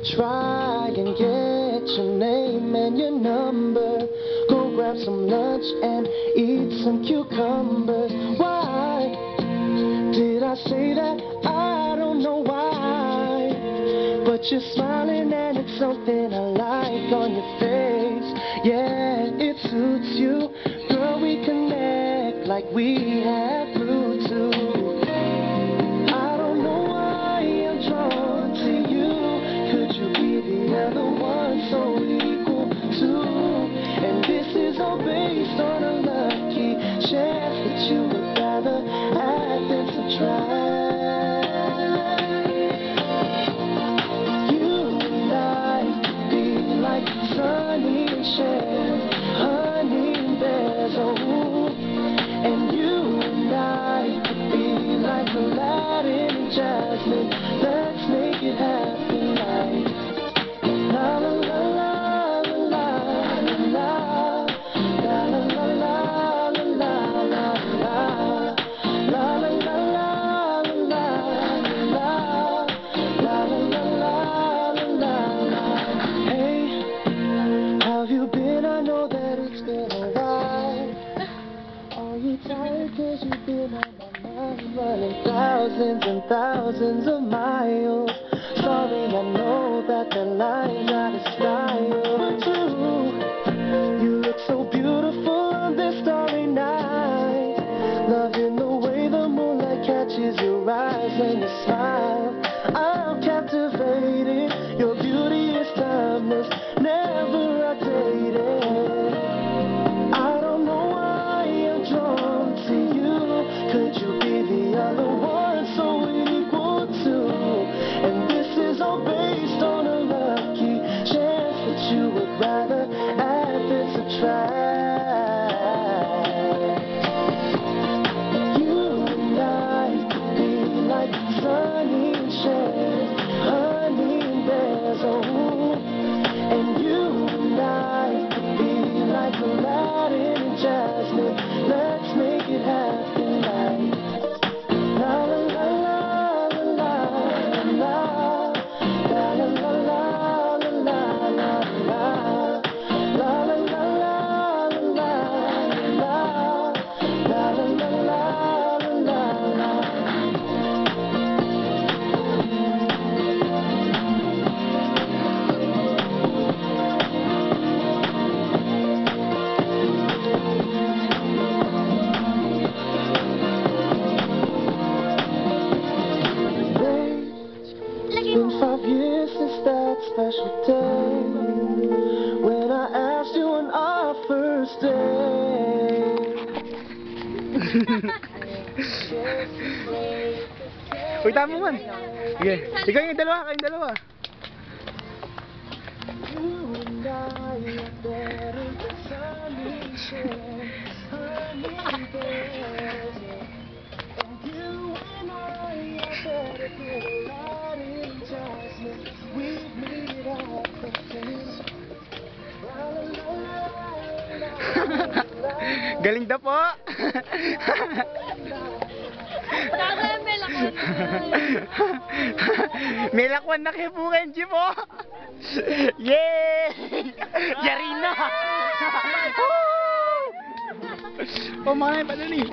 try and get your name and your number. Go grab some lunch and eat some cucumbers. Why did I say that? I don't know why. But you're smiling and it's something I like on your face. Yeah, it suits you. Girl, we connect like we have Bluetooth. I don't know why I'm drawn to you. Could you be the other one so equal to? And this is all based on a lucky chance that you would rather add than subtract. You and I could be like Sunny and Cher, honey and bears, oh. And you and I could be like Aladdin and Jasmine. Let's make it happen like la la la la la la la la la la la la la la la la la la. Hey, how have you been? I know that it's been a while. Are you tired? 'Cause you've been on my mind, running thousands and thousands of miles. Sorry, I know that the line's out of style, but you look so beautiful on this starry night. Loving the way the moonlight catches your eyes when you smile. I'm captivated. Your beauty is timeless, never outdated. I don't know why I'm drawn to you. Could you be the other one so equal to? And this is all based on a lucky chance that you would rather add than subtract. You and I could be like Sunny and Cher, honey and bears, oh. And you and I could be like Aladdin and Jasmine. Let's make it happen like la la la la la la la la la la la la la la la la la It's been 5 years since that special day when I asked you on our first date. Uy, tama man. Sige. Ikaw yung dalawa, kayong dalawa. You and I are better than Sunny and Cher, honey and bears. And you and I are better than Aladdin and Jasmine. We've made it happen. La la la la la la. Galing da po. May lakwan na kay Bukenji po. Yay! Yari na! Oh, mga pa nun eh.